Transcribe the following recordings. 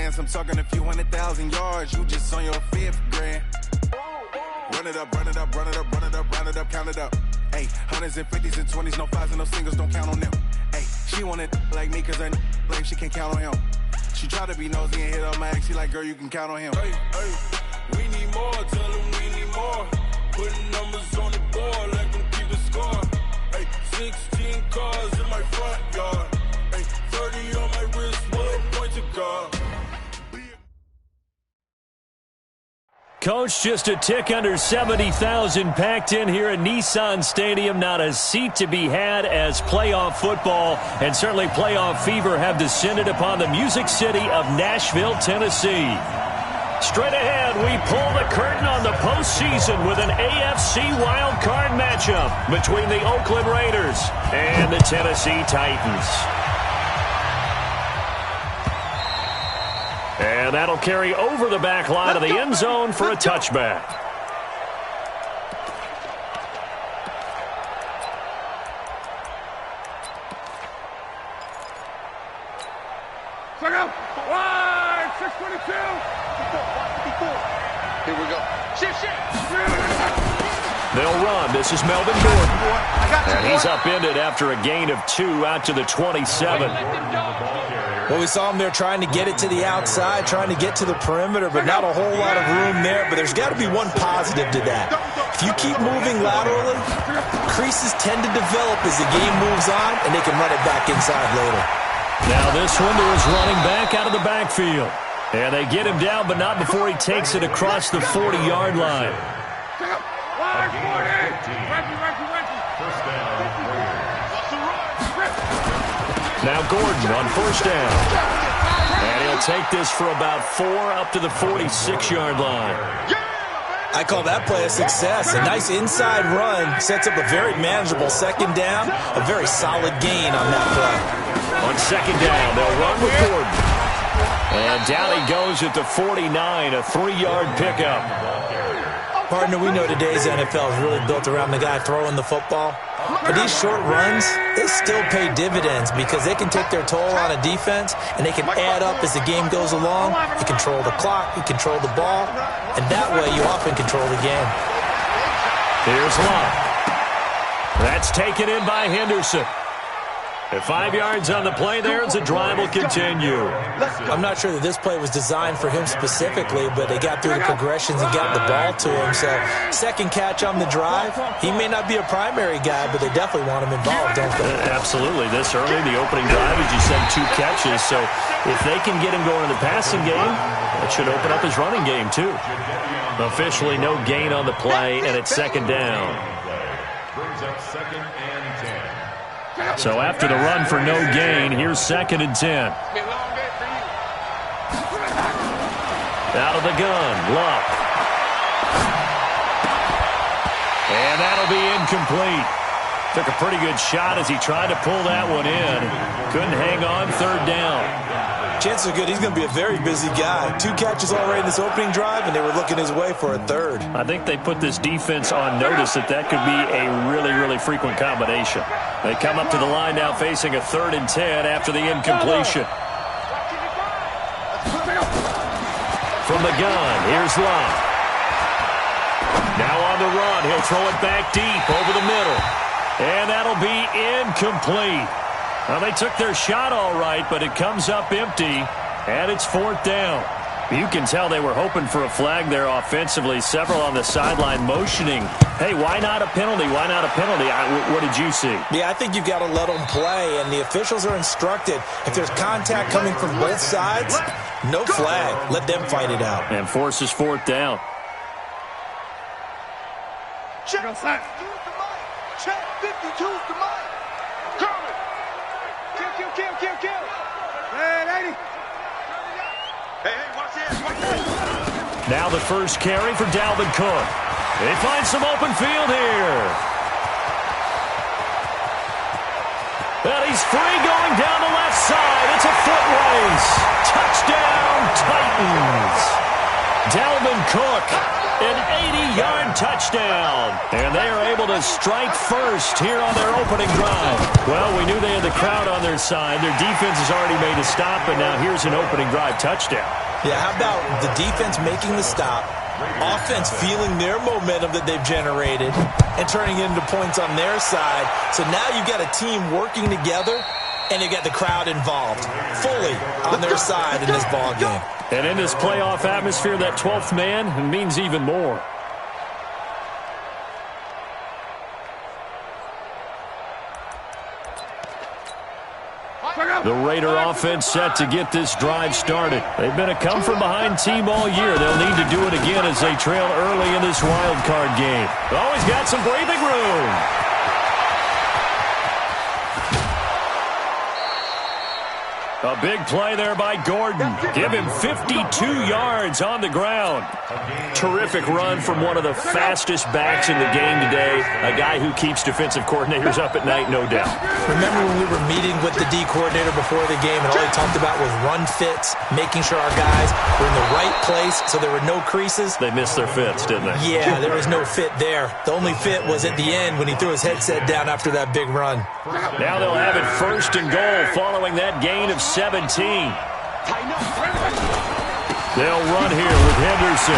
advance. I'm talking a few 100,000 yards. You just on your fifth grand. Run it up, run it up, run it up, run it up, round it up, count it up. Hey, hundreds and fifties and 20s, no fives and no singles, don't count on them. Hey, she want it like me, cause her like she can't count on him. She try to be nosy and hit on my ex. She like, girl, you can count on him. Hey, hey, we need more, tell them we need more. Putting numbers on the board, let them keep the score. Hey, 16 cars in my front yard. Hey, 30 on my wrist, one point to guard. Coach, just a tick under 70,000 packed in here at Nissan Stadium. Not a seat to be had as playoff football and certainly playoff fever have descended upon the Music City of Nashville, Tennessee. Straight ahead, we pull the curtain on the postseason with an AFC wildcard matchup between the Oakland Raiders and the Tennessee Titans. And that'll carry over the back line of the end zone for a touchback. Check out. Wide, 622. Here we go. Shift. They'll run. This is Melvin Gordon. And he's upended after a gain of 2 out to the 27. Well, we saw him there trying to get it to the outside, trying to get to the perimeter, but not a whole lot of room there. But there's got to be one positive to that. If you keep moving laterally, creases tend to develop as the game moves on, and they can run it back inside later. Now this one to his running back out of the backfield. And they get him down, but not before he takes it across the 40-yard line. Now Gordon on first down. And he'll take this for about 4 up to the 46-yard line. I call that play a success. A nice inside run sets up a very manageable second down. A very solid gain on that play. On second down, they'll run with Gordon. And down he goes at the 49, a 3-yard pickup. Partner, we know today's NFL is really built around the guy throwing the football. But these short runs, they still pay dividends because they can take their toll on a defense, and they can add up as the game goes along. You control the clock, you control the ball, and that way you often control the game. Here's Love. That's taken in by Henderson. At 5 yards on the play there, as the drive will continue. I'm not sure that this play was designed for him specifically, but they got through the progressions and got the ball to him. So, second catch on the drive. He may not be a primary guy, but they definitely want him involved, don't they? Absolutely. This early, the opening drive, as you said, 2 catches. So, if they can get him going in the passing game, that should open up his running game, too. Officially, no gain on the play, and it's second down. Brings up second and 10. So after the run for no gain, here's second and 10. Out of the gun, Luck. And that'll be incomplete. Took a pretty good shot as he tried to pull that one in. Couldn't hang on, third down. Chances are good he's going to be a very busy guy. 2 catches already in this opening drive, and they were looking his way for a third. I think they put this defense on notice that could be a really, really frequent combination. They come up to the line now facing a 3rd and 10 after the incompletion. From the gun, here's Love. Now on the run, he'll throw it back deep over the middle. And that'll be incomplete. Well, they took their shot all right, but it comes up empty, and it's 4th down. You can tell they were hoping for a flag there offensively. Several on the sideline motioning, hey, why not a penalty? Why not a penalty? What did you see? Yeah, I think you've got to let them play, and the officials are instructed. If there's contact coming from both sides, no flag. Let them fight it out. And forces 4th down. Check. Use the mic. Check. 52's the mic. Coming. Kill. Hey, lady. Hey, watch this. Now the first carry for Dalvin Cook. They find some open field here. And he's free going down the left side. It's a foot race. Touchdown, Titans. Dalvin Cook, an 80-yard touchdown. And they are able to strike first here on their opening drive. Well, we knew they had the crowd on their side. Their defense has already made a stop, and now here's an opening drive touchdown. Yeah, how about the defense making the stop, offense feeling their momentum that they've generated, and turning it into points on their side. So now you've got a team working together, and you got the crowd involved fully on their side in this ball game. And in this playoff atmosphere, that 12th man means even more. The Raider offense set to get this drive started. They've been a come-from-behind team all year. They'll need to do it again as they trail early in this wild card game. Always got some breathing room. A big play there by Gordon. Give him 52 yards on the ground. Terrific run from one of the fastest backs in the game today. A guy who keeps defensive coordinators up at night, no doubt. Remember when we were meeting with the D coordinator before the game, and all he talked about was run fits, making sure our guys were in the right place so there were no creases? They missed their fits, didn't they? Yeah, there was no fit there. The only fit was at the end when he threw his headset down after that big run. Now they'll have it first and goal following that gain of 17. They'll run here with Henderson.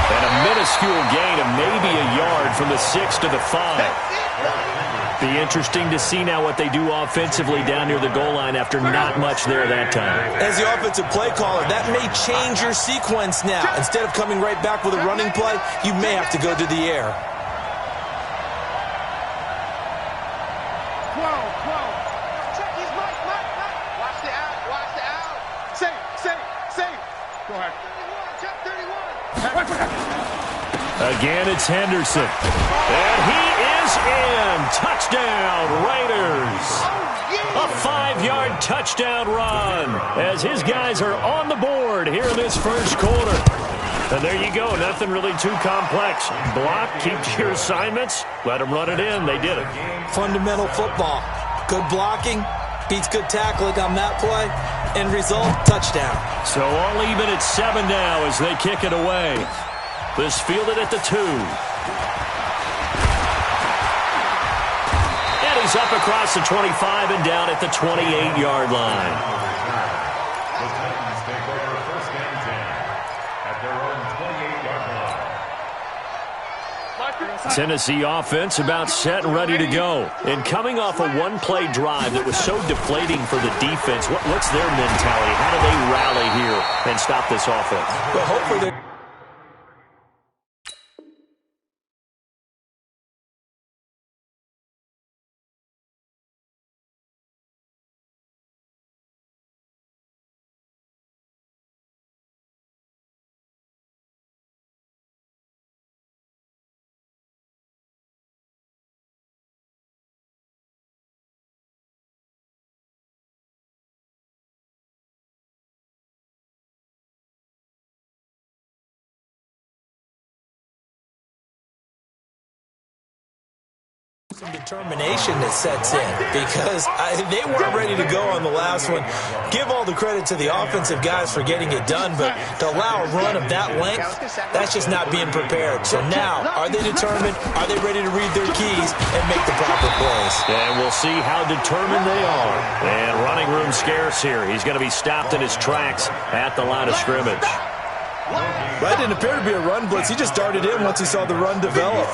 And a minuscule gain of maybe a yard from the 6 to the 5. Be interesting to see now what they do offensively down near the goal line after not much there that time. As the offensive play caller, that may change your sequence now. Instead of coming right back with a running play, you may have to go to the air. 12. Check his mic. Watch the out. Save. Go ahead. 31. Again, it's Henderson. And he is in. Touchdown, Raiders. A 5-yard touchdown run as his guys are on the board here in this first quarter. And there you go. Nothing really too complex. Block, keep to your assignments, let them run it in. They did it. Fundamental football. Good blocking beats good tackling on that play. End result, touchdown. So all even at 7 now as they kick it away. This fielded at the 2. And he's up across the 25 and down at the 28-yard line. Tennessee offense about set and ready to go. And coming off a one-play drive that was so deflating for the defense, what's their mentality? How do they rally here and stop this offense? Well, hopefully they're some determination that sets in because they weren't ready to go on the last one. Give all the credit to the offensive guys for getting it done, but to allow a run of that length, that's just not being prepared. So now, are they determined? Are they ready to read their keys and make the proper plays? And we'll see how determined they are. And running room scarce here. He's going to be stopped in his tracks at the line of scrimmage. That didn't appear to be a run blitz. He just darted in once he saw the run develop.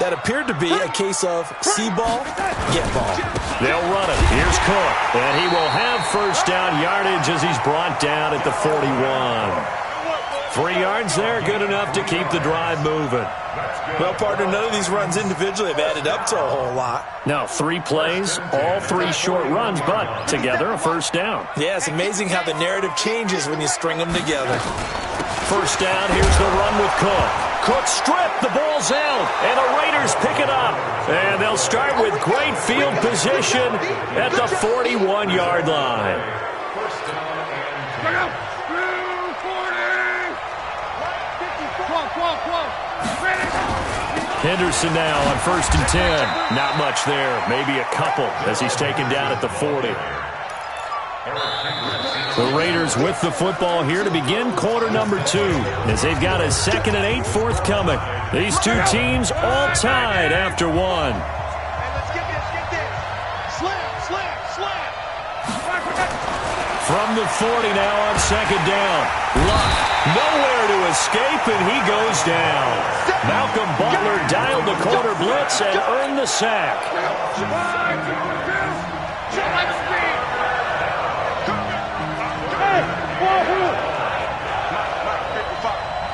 That appeared to be a case of see ball, get ball. They'll run it. Here's Cook. And he will have first down yardage as he's brought down at the 41. 3 yards there, good enough to keep the drive moving. Well, partner, none of these runs individually have added up to a whole lot. Now, 3 plays, all 3 short runs, but together a first down. Yeah, it's amazing how the narrative changes when you string them together. First down, here's the run with Cook. Cook stripped, the ball's out, and the Raiders pick it up. And they'll start with great field position at the 41-yard line. Henderson now on 1st and 10. Not much there, maybe a couple as he's taken down at the 40. The Raiders with the football here to begin quarter number 2 as they've got a 2nd and 8 forthcoming. These two teams all tied after 1. Hey, let's get this. Slam. From the 40 now on 2nd down. Luck nowhere to escape, and he goes down. Malcolm Butler dialed the corner blitz and earned the sack.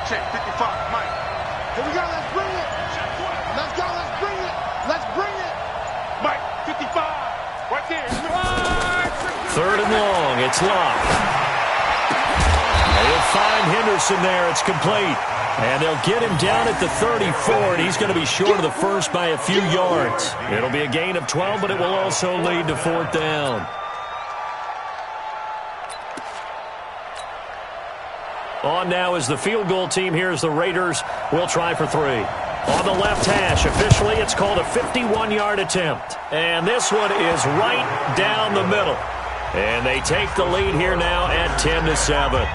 Check 55, Mike. Here we go, let's bring it. Let's go, let's bring it. Mike, 55, right there. 3rd and long, it's Locke. They'll find Henderson there, it's complete. And they'll get him down at the 34, and he's going to be short of the first by a few yards. It'll be a gain of 12, but it will also lead to 4th down. On now is the field goal team. Here's the Raiders. We'll try for 3. On the left hash, officially it's called a 51-yard attempt. And this one is right down the middle. And they take the lead here now at 10-7.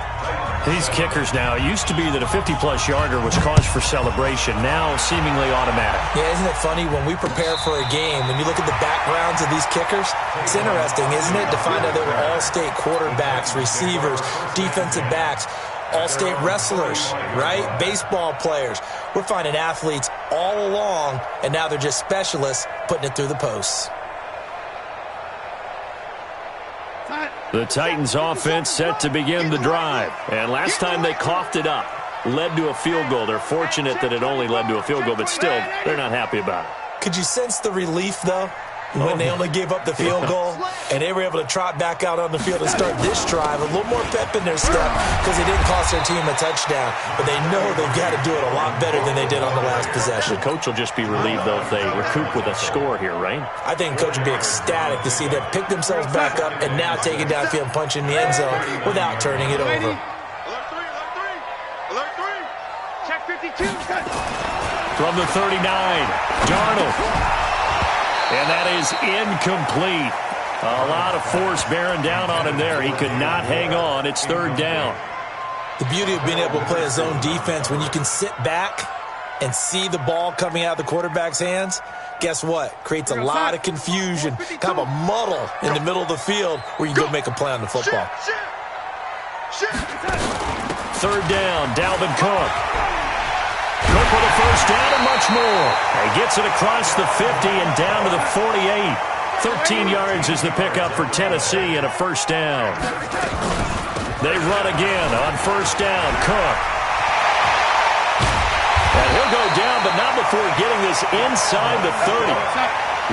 These kickers now, it used to be that a 50-plus yarder was cause for celebration. Now seemingly automatic. Yeah, isn't it funny when we prepare for a game, when you look at the backgrounds of these kickers, it's interesting, isn't it, to find out they were all-state quarterbacks, receivers, defensive backs, all-state wrestlers, right? Baseball players. We're finding athletes all along, and now they're just specialists putting it through the posts. The Titans offense set to begin the drive. And last time they coughed it up, led to a field goal. They're fortunate that it only led to a field goal, but still, they're not happy about it. Could you sense the relief, though, when they only gave up the field goal and they were able to trot back out on the field and start this drive? A little more pep in their step because they didn't cost their team a touchdown, but they know they've got to do it a lot better than they did on the last possession. The coach will just be relieved, though, if they recoup with a score here, right? I think coach would be ecstatic to see them pick themselves back up and now take it downfield and punch in the end zone without turning it over. Alert 3. Check 52. From the 39, Darnold. And that is incomplete. A lot of force bearing down on him there. He could not hang on. It's 3rd down. The beauty of being able to play a zone defense when you can sit back and see the ball coming out of the quarterback's hands, guess what? Creates a lot of confusion, kind of a muddle in the middle of the field where you go make a play on the football. 3rd down, Dalvin Cook. Cook with a first down and much more. He gets it across the 50 and down to the 48. 13 yards is the pickup for Tennessee and a first down. They run again on 1st down. Cook. And he'll go down, but not before getting this inside the 30.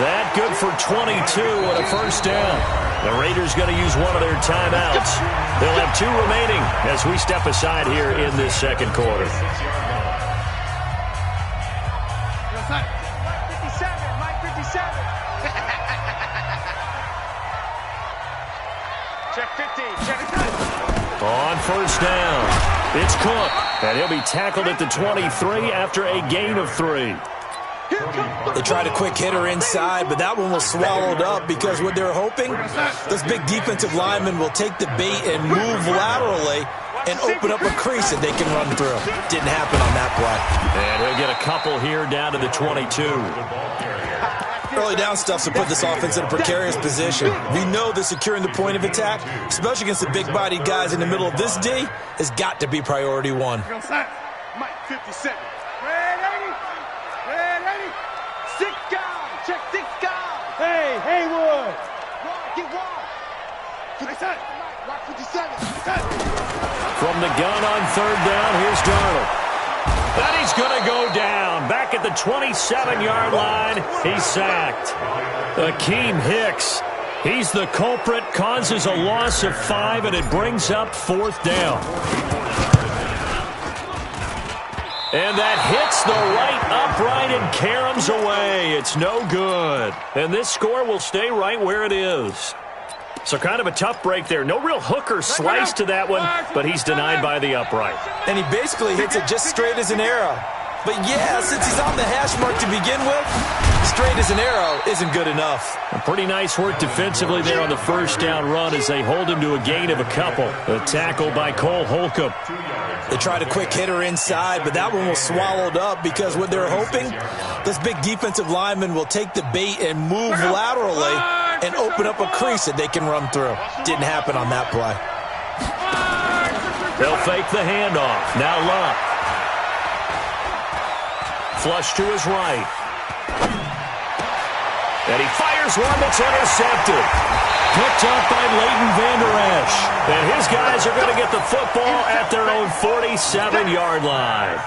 That good for 22 and a first down. The Raiders going to use one of their timeouts. They'll have 2 remaining as we step aside here in this 2nd quarter. Mike 57. Check 50. Check it out. On 1st down, it's Cook, and he'll be tackled at the 23 after a gain of 3. They tried a quick hitter inside, but that one was swallowed up because what they're hoping, this big defensive lineman will take the bait and move laterally and open up a crease that they can run through. Didn't happen on that play. And he'll get a couple here down to the 22. Early down stuff's to put this offense in a precarious position. We know that securing the point of attack, especially against the big-bodied guys in the middle of this D, has got to be priority 1. Mike 57. Red 80. 6 guys. Check 6 guys. Hey, Haywood. Get wide. Mike 57. From the gun on 3rd down, here's Darnold. And he's going to go down. Back at the 27-yard line, he's sacked. Akeem Hicks, he's the culprit, causes a loss of 5, and it brings up 4th down. And that hits the right upright and caroms away. It's no good. And this score will stay right where it is. So kind of a tough break there. No real hooker slice to that one, but he's denied by the upright. And he basically hits it just straight as an arrow. But yeah, since he's on the hash mark to begin with, straight as an arrow isn't good enough. Pretty nice work defensively there on the first down run as they hold him to a gain of a couple. The tackle by Cole Holcomb. They tried a quick hitter inside, but that one was swallowed up because what they're hoping, this big defensive lineman will take the bait and move laterally and open up a crease that they can run through. Didn't happen on that play. They'll fake the handoff. Now Luck. Flush to his right. And he fires one that's intercepted. Picked up by Leighton Vander Esch. And his guys are going to get the football at their own 47-yard line.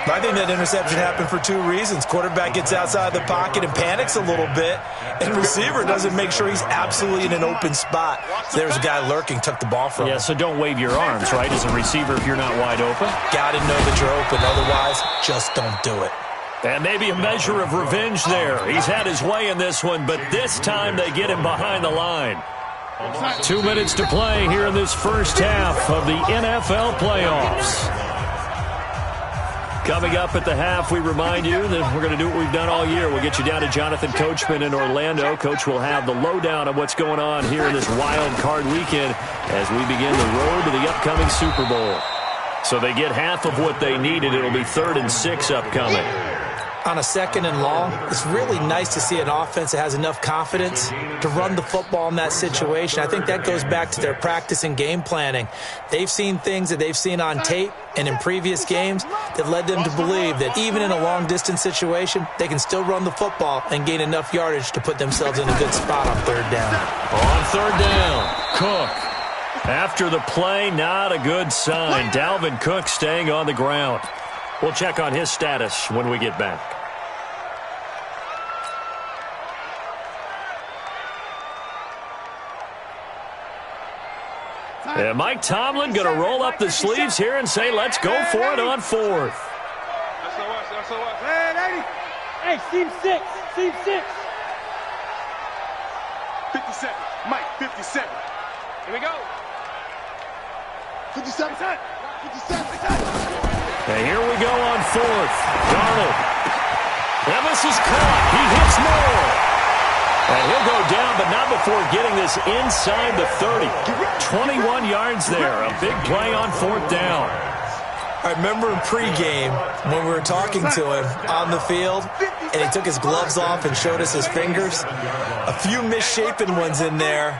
I think that interception happened for two reasons. Quarterback gets outside the pocket and panics a little bit, and receiver doesn't make sure he's absolutely in an open spot. So there's a guy lurking, took the ball from him. Yeah, so don't wave your arms, right, as a receiver if you're not wide open. Got to know that you're open. Otherwise, just don't do it. And maybe a measure of revenge there. He's had his way in this one, but this time they get him behind the line. 2 minutes to play here in this first half of the NFL playoffs. Coming up at the half, we remind you that we're going to do what we've done all year. We'll get you down to Jonathan Coachman in Orlando. Coach will have the lowdown of what's going on here in this wild card weekend as we begin the road to the upcoming Super Bowl. So they get half of what they needed. It'll be 3rd and 6 upcoming. On a 2nd and long, it's really nice to see an offense that has enough confidence to run the football in that situation. I think that goes back to their practice and game planning. They've seen things that they've seen on tape and in previous games that led them to believe that even in a long-distance situation, they can still run the football and gain enough yardage to put themselves in a good spot on 3rd down. On 3rd down, Cook. After the play, not a good sign. Dalvin Cook staying on the ground. We'll check on his status when we get back. And Mike Tomlin going to roll up the sleeves here and say, let's go for it on 4th. Hey, Team 6. Team 6. 57. Mike, 57. Here we go. 57. 57. And here we go on 4th. Darnold. And this is caught. He hits more. And he'll go down, but not before getting this inside the 30. 21 yards there. A big play on 4th down. I remember in pregame when we were talking to him on the field, and he took his gloves off and showed us his fingers. A few misshapen ones in there,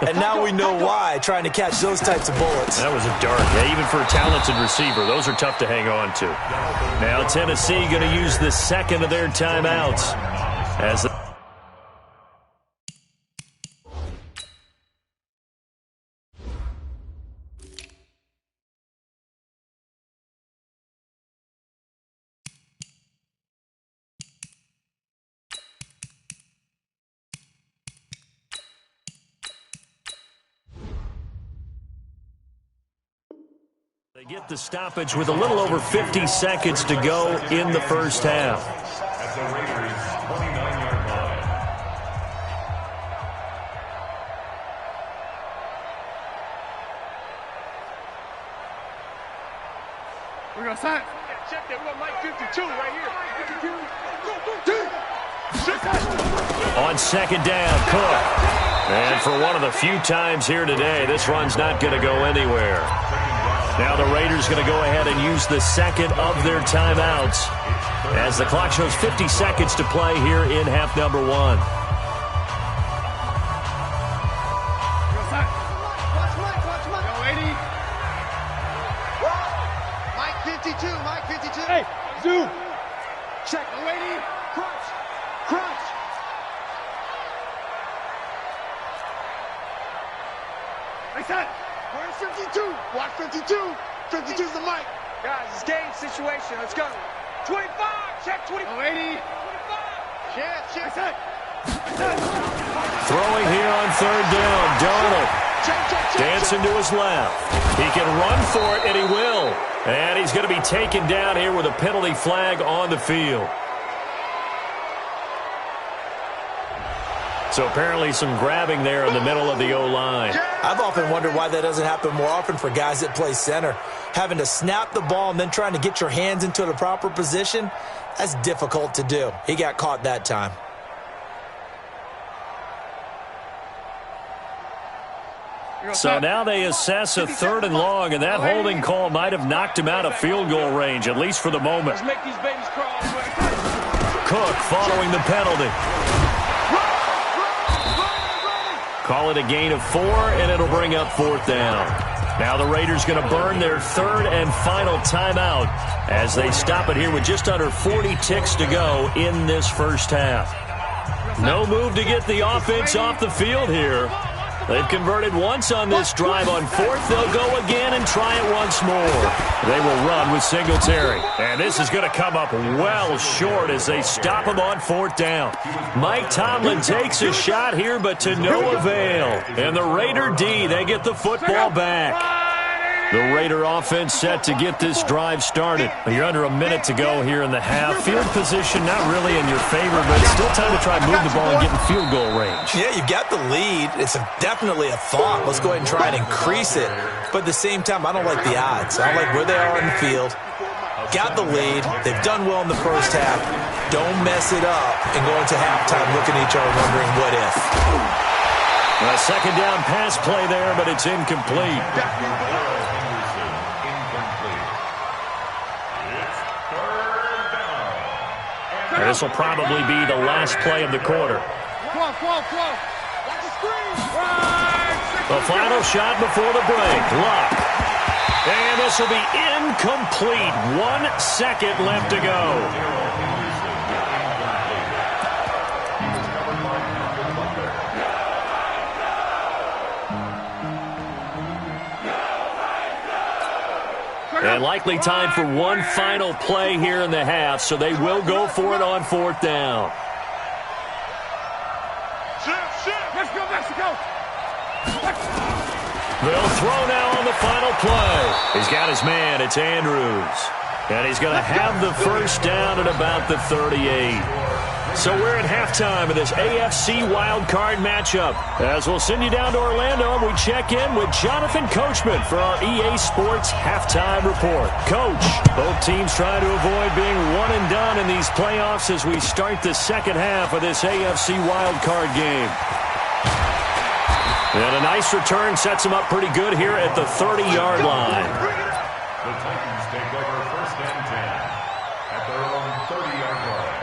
and now we know why, trying to catch those types of bullets. That was a dart. Yeah, even for a talented receiver, those are tough to hang on to. Now Tennessee going to use the 2nd of their timeouts as the They get the stoppage with a little over 50 seconds to go in the first half. At the Raiders' 29-yard line. We're going to sign. Check that. We got Mike 52 right here. On 2nd down, Cook. And for one of the few times here today, this run's not going to go anywhere. Now the Raiders going to go ahead and use the 2nd of their timeouts as the clock shows 50 seconds to play here in half number 1. Watch Mike. Go, 80. Mike 52. Mike 52. Hey, zoom. Check. Go, 80. Crunch. Crunch. Like that. Where's 52? Watch 52. 52's the mic. Guys, it's game situation. Let's go. 25. Check 20. Oh, 80. 25. Check. Throwing here on 3rd down. Darnold dancing to his left. He can run for it, and he will. And he's going to be taken down here with a penalty flag on the field. So apparently some grabbing there in the middle of the O-line. I've often wondered why that doesn't happen more often for guys that play center. Having to snap the ball and then trying to get your hands into the proper position, that's difficult to do. He got caught that time. So now they assess a 3rd and long, and that holding call might have knocked him out of field goal range, at least for the moment. Cook following the penalty. Call it a gain of 4, and it'll bring up 4th down. Now the Raiders going to burn their 3rd and final timeout as they stop it here with just under 40 ticks to go in this first half. No move to get the offense off the field here. They've converted once on this drive. On 4th, they'll go again and try it once more. They will run with Singletary. And this is going to come up well short as they stop him on 4th down. Mike Tomlin takes a shot here, but to no avail. And the Raider D, they get the football back. The Raider offense set to get this drive started. You're under a minute to go here in the half. Field position not really in your favor, but it's still time to try and move the ball and get in field goal range. Yeah, you've got the lead. It's definitely a thought. Let's go ahead and try and increase it. But at the same time, I don't like the odds. I don't like where they are in the field. Got the lead. They've done well in the first half. Don't mess it up and go into halftime looking at each other wondering what if. A 2nd down pass play there, but it's incomplete. This will probably be the last play of the quarter. The final shot before the break. Luck. And this will be incomplete. 1 second left to go. And likely time for one final play here in the half, so they will go for it on 4th down. Let's go, Mexico! They'll throw now on the final play. He's got his man. It's Andrews. And he's going to have the first down at about the 38. So we're at halftime of this AFC wildcard matchup. As we'll send you down to Orlando, and we check in with Jonathan Coachman for our EA Sports Halftime Report. Coach, both teams trying to avoid being one and done in these playoffs as we start the second half of this AFC wildcard game. And a nice return sets them up pretty good here at the 30-yard line. The Titans take over 1st and 10 at their own 30-yard line.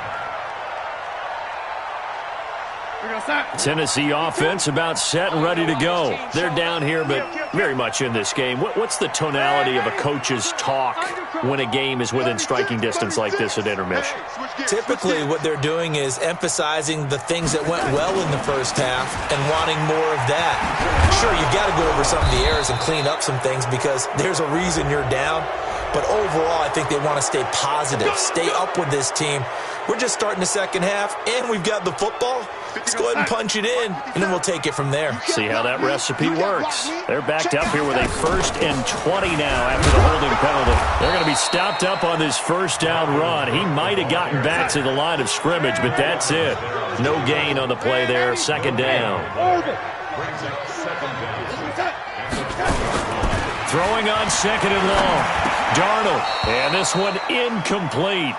Tennessee offense about set and ready to go. They're down here, but very much in this game. What's the tonality of a coach's talk when a game is within striking distance like this at intermission? Typically, what they're doing is emphasizing the things that went well in the first half and wanting more of that. Sure, you've got to go over some of the errors and clean up some things because there's a reason you're down. But overall, I think they want to stay positive, stay up with this team. We're just starting the second half, and we've got the football. Let's go ahead and punch it in, and then we'll take it from there. See how that recipe works. They're backed up here with a 1st and 20 now after the holding penalty. They're going to be stopped up on this first down run. He might have gotten back to the line of scrimmage, but that's it. No gain on the play there. 2nd down. Throwing on 2nd and long. Darnold, and this one incomplete.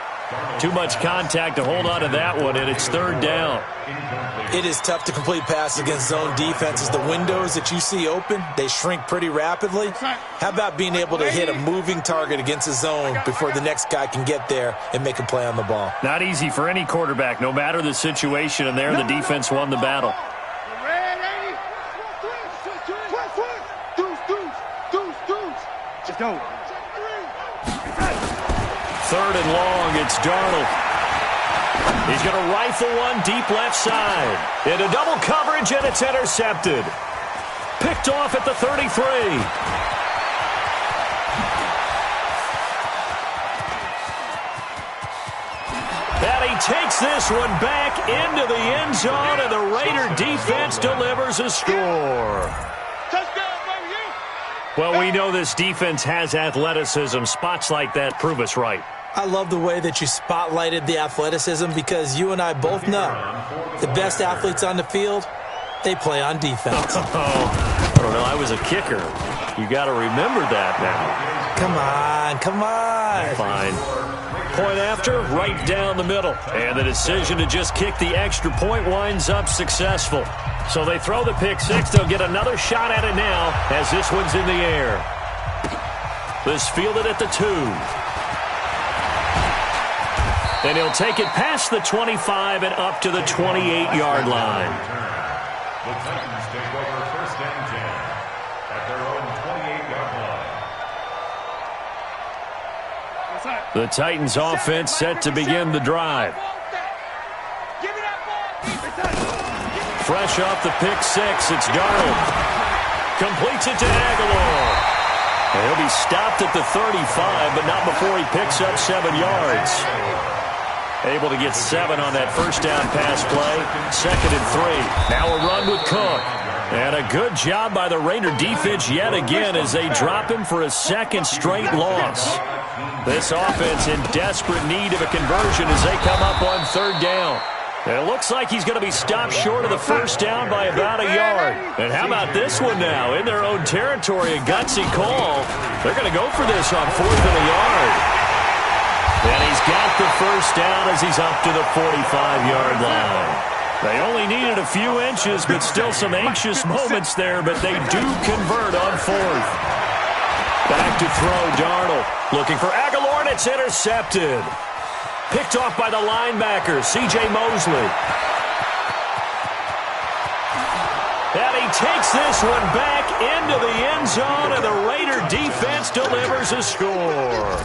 Too much contact to hold on to that one, and it's 3rd down. It is tough to complete passes against zone defenses. The windows that you see open, they shrink pretty rapidly. How about being able to hit a moving target against a zone before the next guy can get there and make a play on the ball? Not easy for any quarterback, no matter the situation, and there the defense won the battle. Let's go. 3rd and long, it's Darnold. He's going to rifle one deep left side. Into double coverage, and it's intercepted. Picked off at the 33. And he takes this one back into the end zone, and the Raider defense delivers a score. Well, we know this defense has athleticism. Spots like that prove us right. I love the way that you spotlighted the athleticism because you and I both know the best athletes on the field, they play on defense. I don't know. I was a kicker. You got to remember that now. Come on. Fine. Point after, right down the middle. And the decision to just kick the extra point winds up successful. So they throw the pick six. They'll get another shot at it now as this one's in the air. This fielded at the 2. And he'll take it past the 25 and up to the 28-yard line. The Titans take over 1st and 10 at their own 28-yard line. The Titans offense set to begin the drive. Fresh off the pick six, it's Darnold. Completes it to Aguilar. He'll be stopped at the 35, but not before he picks up 7 yards. Able to get 7 on that first down pass play. 2nd and 3. Now a run with Cook. And a good job by the Raider defense yet again as they drop him for a 2nd straight loss. This offense in desperate need of a conversion as they come up on 3rd down. And it looks like he's going to be stopped short of the first down by about a yard. And how about this one now? In their own territory, a gutsy call. They're going to go for this on 4th and a yard. And he's got the first down as he's up to the 45-yard line. They only needed a few inches, but still some anxious moments there, but they do convert on 4th. Back to throw, Darnold. Looking for Aguilar, and it's intercepted. Picked off by the linebacker, C.J. Mosley. And he takes this one back into the end zone, and the Raider defense delivers a score.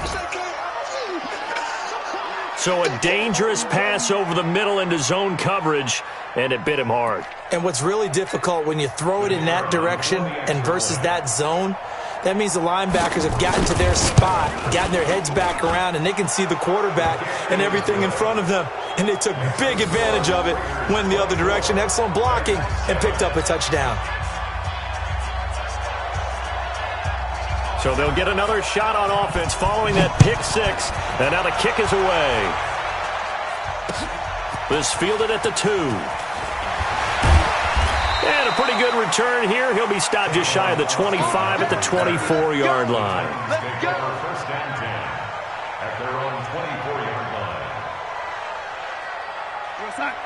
So a dangerous pass over the middle into zone coverage, and it bit him hard. And what's really difficult when you throw it in that direction and versus that zone, that means the linebackers have gotten to their spot, gotten their heads back around, and they can see the quarterback and everything in front of them. And they took big advantage of it, went in the other direction, excellent blocking, and picked up a touchdown. So they'll get another shot on offense following that pick six, and now the kick is away. This fielded at the 2. And a pretty good return here. He'll be stopped just shy of the 25 at the 24-yard line. Take over 1st and 10 at their own 24-yard line.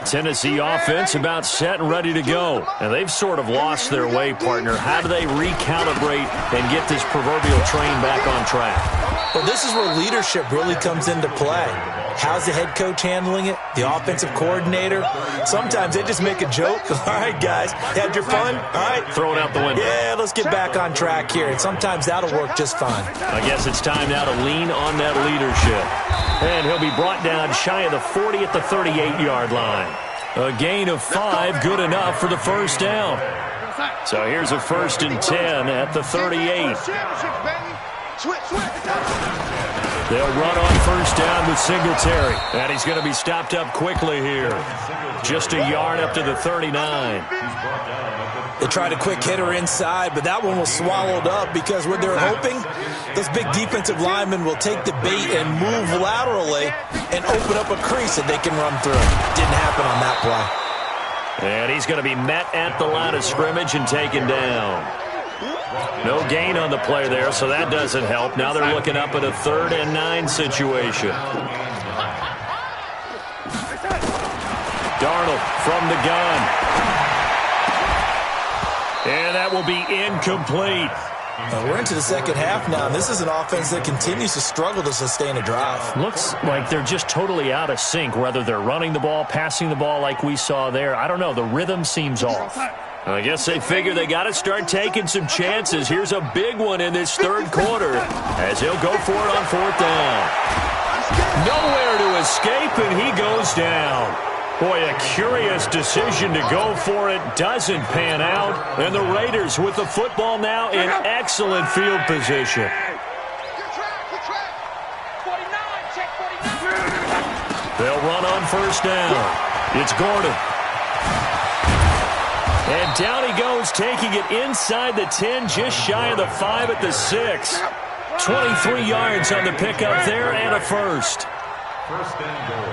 Tennessee offense about set and ready to go. And they've sort of lost their way, partner. How do they recalibrate and get this proverbial train back on track? Well, this is where leadership really comes into play. How's the head coach handling it? The offensive coordinator? Sometimes they just make a joke. All right, guys, had your fun? All right. Throw it out the window. Yeah, let's get back on track here. And sometimes that'll work just fine. I guess it's time now to lean on that leadership. And he'll be brought down shy of the 40 at the 38-yard line. A gain of 5, good enough for the first down. So here's a 1st and 10 at the 38. They'll run on first down with Singletary. And he's going to be stopped up quickly here. Just a yard up to the 39. They tried a quick hitter inside, but that one was swallowed up because what they're hoping, those big defensive linemen will take the bait and move laterally and open up a crease that they can run through. Didn't happen on that play. And he's going to be met at the line of scrimmage and taken down. No gain on the play there, so that doesn't help. Now they're looking up at a 3rd and 9 situation. Darnold from the gun. And that will be incomplete. We're into the second half now, and this is an offense that continues to struggle to sustain a drive. Looks like they're just totally out of sync, whether they're running the ball, passing the ball like we saw there. I don't know. The rhythm seems off. I guess they figure they got to start taking some chances. Here's a big one in this 3rd quarter as he'll go for it on 4th down. Nowhere to escape, and he goes down. Boy, a curious decision to go for it. Doesn't pan out. And the Raiders with the football now in excellent field position. They'll run on first down. It's Gordon. And down he goes, taking it inside the 10, just shy of the 5 at the 6. 23 yards on the pickup there and a first. First and goal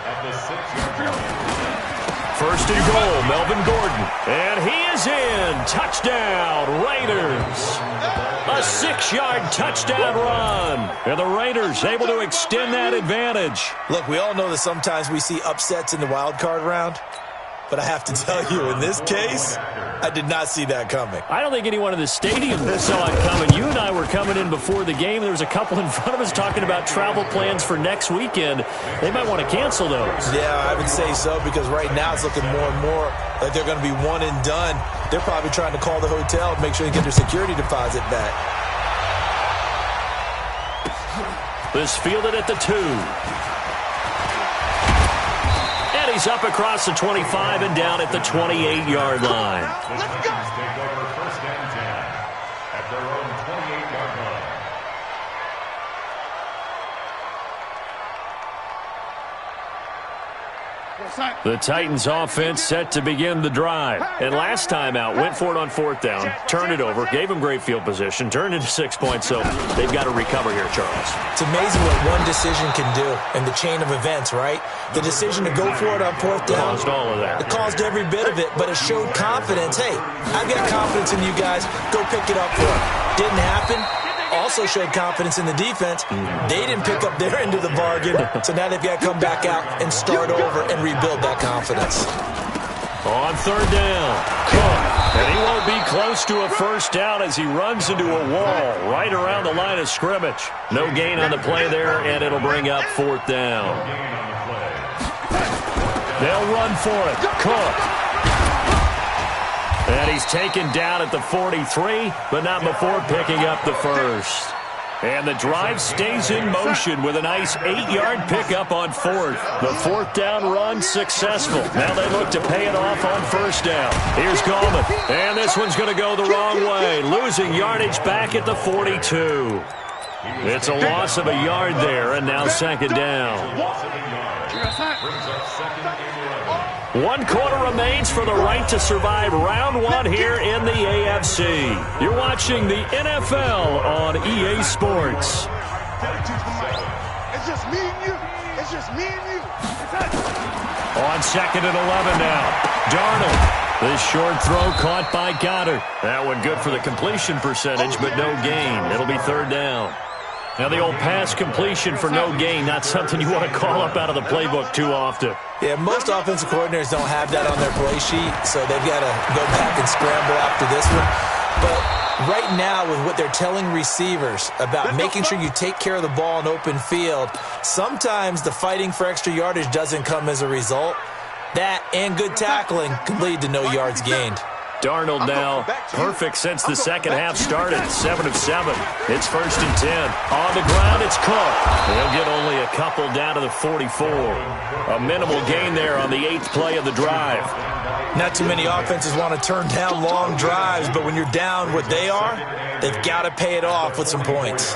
at the 6-yard line. First and goal, Melvin Gordon. And he is in. Touchdown, Raiders. A 6-yard touchdown run. And the Raiders able to extend that advantage. Look, we all know that sometimes we see upsets in the wild card round. But I have to tell you, in this case, I did not see that coming. I don't think anyone in the stadium saw it coming. You and I were coming in before the game. There was a couple in front of us talking about travel plans for next weekend. They might want to cancel those. Yeah, I would say so, because right now it's looking more and more like they're going to be one and done. They're probably trying to call the hotel and make sure they get their security deposit back. This fielded at the 2. And he's up across the 25 and down at the 28-yard line. Let's go. Take over first and 10 at their own 28-yard line. The Titans offense set to begin the drive. And last time out, went for it on 4th down, turned it over, gave them great field position, turned into 6 points, so they've got to recover here, Charles. It's amazing what one decision can do in the chain of events, right? The decision to go for it on 4th down. Caused all of that. It caused every bit of it, but it showed confidence. Hey, I've got confidence in you guys. Go pick it up for it. Didn't happen. Also showed confidence in the defense. They didn't pick up their end of the bargain, so now they've got to come back out and start over and rebuild that confidence. On 3rd down, Cook. And he won't be close to a first down as he runs into a wall right around the line of scrimmage. No gain on the play there, and it'll bring up 4th down. They'll run for it. Cook. And he's taken down at the 43, but not before picking up the first. And the drive stays in motion with a nice 8-yard pickup on 4th. The 4th down run successful. Now they look to pay it off on 1st down. Here's Gallman. And this one's going to go the wrong way, losing yardage back at the 42. It's a loss of a yard there, and now 2nd down. 1 quarter remains for the right to survive round 1 here in the AFC. You're watching the NFL on EA Sports. It's just me and you. It's just me and you. On 2nd and 11 now. Darnold. This short throw caught by Goddard. That one good for the completion percentage, but no gain. It'll be 3rd down. Now the old pass completion for no gain, not something you want to call up out of the playbook too often. Yeah, most offensive coordinators don't have that on their play sheet, so they've got to go back and scramble after this one. But right now, with what they're telling receivers about making sure you take care of the ball in open field, sometimes the fighting for extra yardage doesn't come as a result. That and good tackling can lead to no yards gained. Darnold now perfect since the second half started. 7 of 7. It's 1st and 10. On the ground, it's Cook. He'll get only a couple down to the 44. A minimal gain there on the 8th play of the drive. Not too many offenses want to turn down long drives, but when you're down what they are, they've got to pay it off with some points.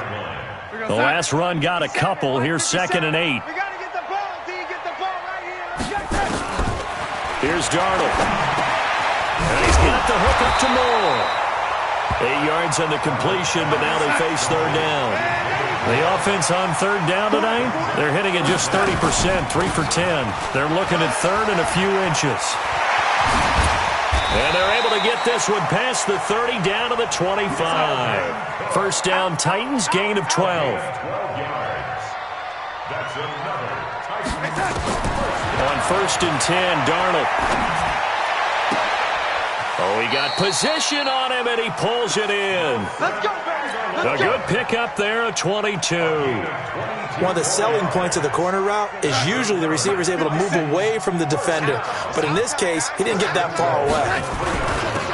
The last run got a couple. Here's 2nd and 8. We got to get the ball, D. Get the ball right here. Here's Darnold. And he's got the hook up to Moore. 8 yards on the completion, but now they face 3rd down. The offense on 3rd down tonight, they're hitting at just 30%, 3 for 10. They're looking at 3rd and a few inches. And they're able to get this one past the 30 down to the 25. 1st down, Titans, gain of 12. 12 yards. That's another Titan. On 1st and 10, Darnold. Oh, he got position on him, and he pulls it in. Let's go, baby. A good pickup there at 22. One of the selling points of the corner route is usually the receiver is able to move away from the defender. But in this case, he didn't get that far away.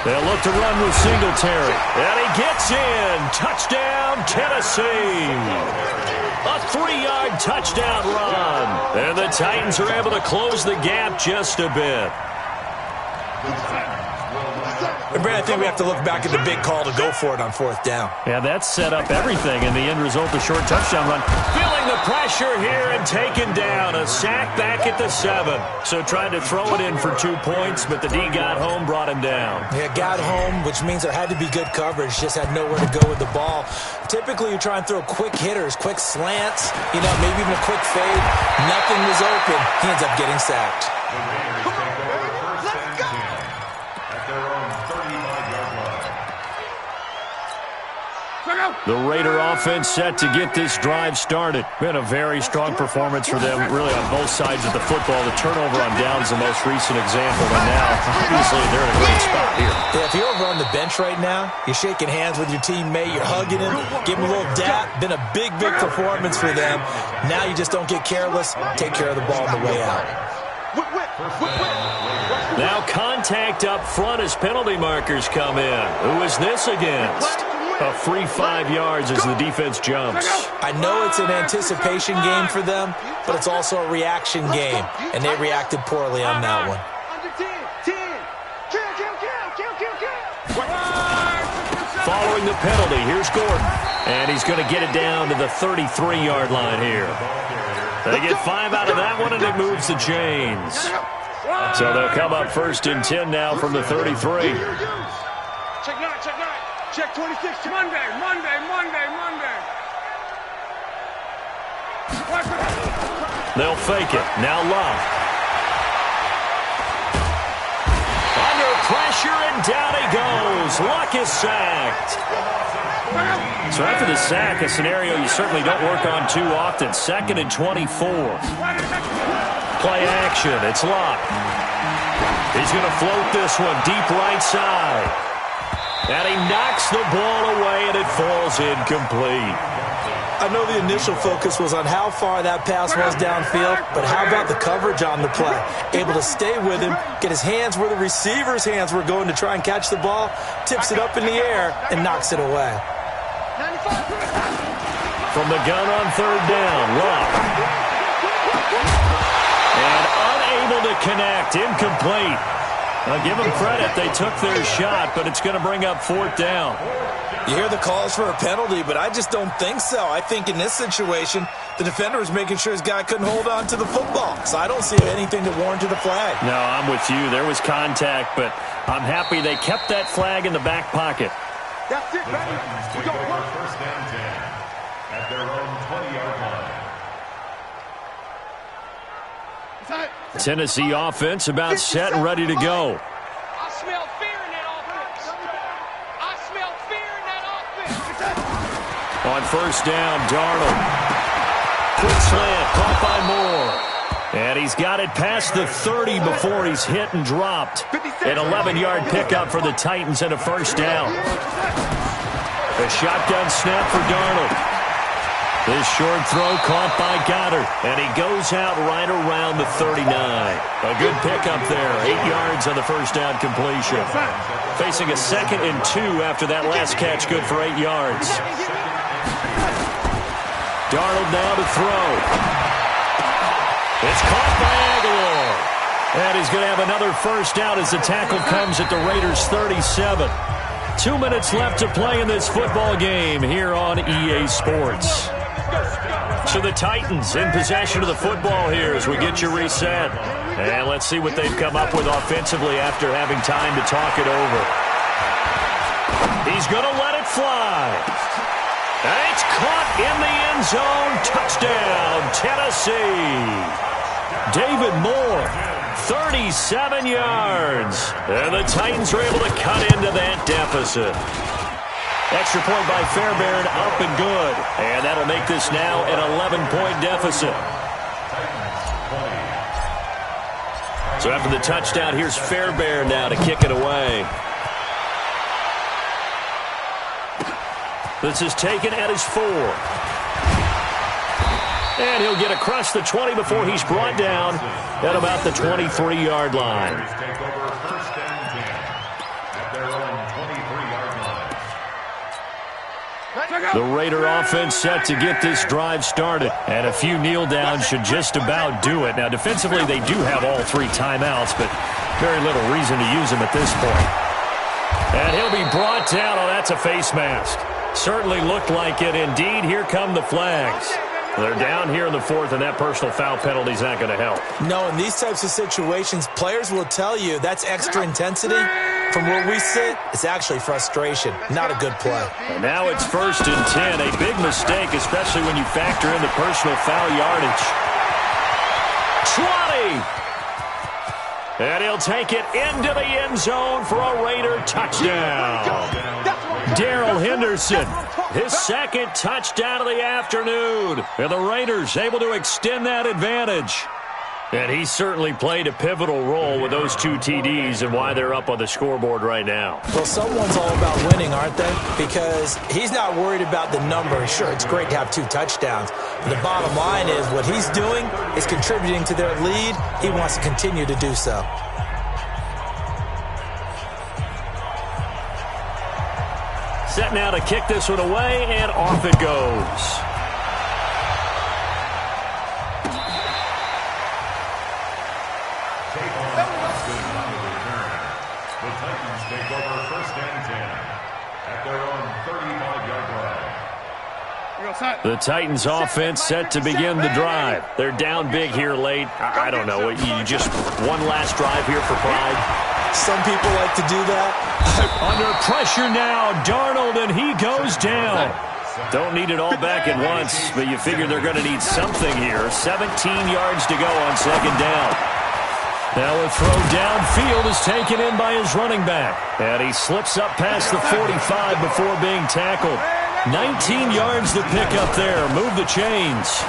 They'll look to run with Singletary. And he gets in. Touchdown, Tennessee. A 3-yard touchdown run. And the Titans are able to close the gap just a bit. And Brad, I think we have to look back at the big call to go for it on 4th down. Yeah, that set up everything in the end result, the short touchdown run. Feeling the pressure here and taken down. A sack back at the 7. So tried to throw it in for 2 points, but the D got home, brought him down. Yeah, got home, which means there had to be good coverage. Just had nowhere to go with the ball. typically you try and throw quick hitters, quick slants, maybe even a quick fade. Nothing was open. He ends up getting sacked. The Raiders take over first and 10 at their own 35-yard line. The Raider offense set to get this drive started. Been a very strong performance for them, really on both sides of the football. The turnover on downs the most recent example, and now, obviously, they're in a great spot here. Yeah, if you're over on the bench right now, you're shaking hands with your teammate, you're hugging him, giving him a little dap. Been a big, big performance for them. Now you just don't get careless. Take care of the ball on the way out. Now contact up front as penalty markers come in. Who is this against? A free 5 yards as the defense jumps. I know it's an anticipation game for them, but it's also a reaction game, and they reacted poorly on that one. Following the penalty, here's Gordon. And he's going to get it down to the 33-yard line here. They get 5 out of that one, and it moves the chains. So they'll come up first and 10 now from the 33. Check 9, check 9. Check 26. Monday. They'll fake it. Now Love. Under pressure, and down he goes. Luck is sacked. So after the sack, a scenario you certainly don't work on too often. 2nd and 24. Play action. It's Luck. He's going to float this one deep right side. And he knocks the ball away, and it falls incomplete. I know the initial focus was on how far that pass was downfield, but how about the coverage on the play? Able to stay with him, get his hands where the receiver's hands were going to try and catch the ball, tips it up in the air, and knocks it away. From the gun on 3rd down, Love. And unable to connect, incomplete. I'll give them credit. They took their shot, but it's going to bring up 4th down. You hear the calls for a penalty, but I just don't think so. I think in this situation, the defender was making sure his guy couldn't hold on to the football. So I don't see anything to warrant the flag. No, I'm with you. There was contact, but I'm happy they kept that flag in the back pocket. That's it, The Titans take over first and 10 at their own 20-yard line. Tennessee offense about set and ready to go. I smell fear in that offense. I smell fear in that offense. On 1st down, Darnold. Quick slant, caught by Moore. And he's got it past the 30 before he's hit and dropped. An 11-yard pickup for the Titans and a 1st down. A shotgun snap for Darnold. This short throw caught by Goddard, and he goes out right around the 39. A good pickup there, 8 yards on the 1st down completion. Facing a 2nd and 2 after that last catch, good for 8 yards. Darnold now to throw. It's caught by Aguilar. And he's going to have another 1st down as the tackle comes at the Raiders' 37. 2 minutes left to play in this football game here on EA Sports. So the Titans in possession of the football here as we get you reset. And let's see what they've come up with offensively after having time to talk it over. He's going to let it fly. And it's caught in the end zone. Touchdown, Tennessee. David Moore, 37 yards. And the Titans are able to cut into that deficit. Extra point by Fairbairn, up and good. And that'll make this now an 11-point deficit. So after the touchdown, here's Fairbairn now to kick it away. This is taken at his 4. And he'll get across the 20 before he's brought down at about the 23-yard line. Take over first and 10 at their own 23-yard line. The Raider offense set to get this drive started. And a few kneel downs should just about do it. Now, defensively, they do have all 3 timeouts, but very little reason to use them at this point. And he'll be brought down. Oh, that's a face mask. Certainly looked like it. Indeed, here come the flags. They're down here in the 4th, and that personal foul penalty is not going to help. No, in these types of situations, players will tell you that's extra intensity. From where we sit, it's actually frustration, not a good play. And now it's 1st and 10, a big mistake, especially when you factor in the personal foul yardage. 20! And he'll take it into the end zone for a Raider touchdown. Darrell Henderson, his 2nd touchdown of the afternoon. And the Raiders able to extend that advantage. And he certainly played a pivotal role with those 2 TDs and why they're up on the scoreboard right now. Well, someone's all about winning, aren't they? Because he's not worried about the number. Sure, it's great to have 2 touchdowns. But the bottom line is what he's doing is contributing to their lead. He wants to continue to do so. Set now to kick this one away, and off it goes. The Titans take over 1st and 10 at their own 35-yard line. The Titans offense set to begin the drive. They're down big here late. I don't know. You just one last drive here for pride. Some people like to do that. Under pressure now, Darnold, and he goes down. Don't need it all back at once, but you figure they're going to need something here. 17 yards to go on 2nd down. Now a throw downfield is taken in by his running back. And he slips up past the 45 before being tackled. 19 yards to pick up there. Move the chains.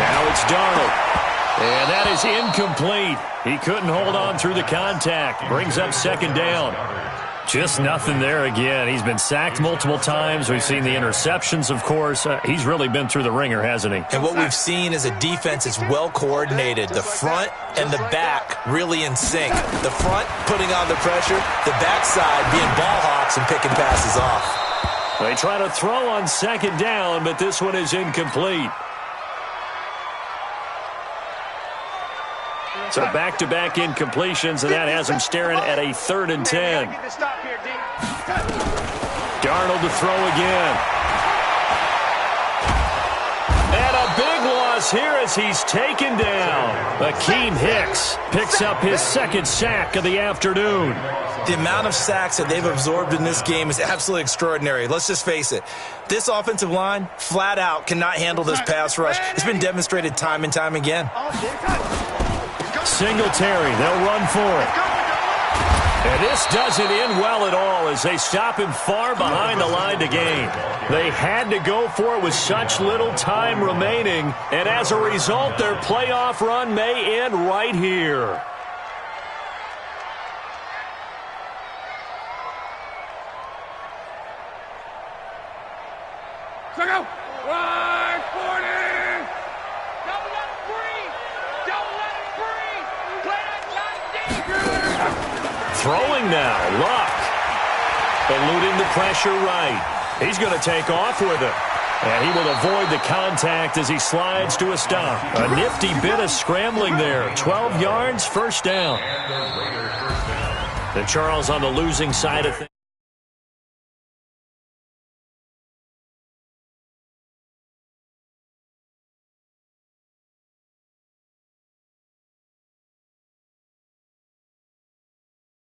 Now it's Darnold. And that is incomplete. He couldn't hold on through the contact. Brings up 2nd down. Just nothing there again. He's been sacked multiple times. We've seen the interceptions, of course. He's really been through the ringer, hasn't he? And what we've seen is a defense that's well coordinated. The front and the back really in sync. The front putting on the pressure, the backside being ball hawks and picking passes off. They try to throw on 2nd down, but this one is incomplete. So back-to-back incompletions, and that has him staring at a 3rd and 10. Darnold to throw again. And a big loss here as he's taken down. Akeem Hicks picks up his 2nd sack of the afternoon. The amount of sacks that they've absorbed in this game is absolutely extraordinary. Let's just face it. This offensive line, flat out, cannot handle this pass rush. It's been demonstrated time and time again. Singletary, they'll run for it. And this doesn't end well at all as they stop him far behind the line to gain. They had to go for it with such little time remaining, and as a result, their playoff run may end right here. Check out. 140. Don't let it breathe. Don't let it breathe. Play that Throwing now, Luck. Eluding the pressure right. He's going to take off with it. And he will avoid the contact as he slides to a stop. A nifty bit of scrambling there. 12 yards, 1st down. And Charles on the losing side of things.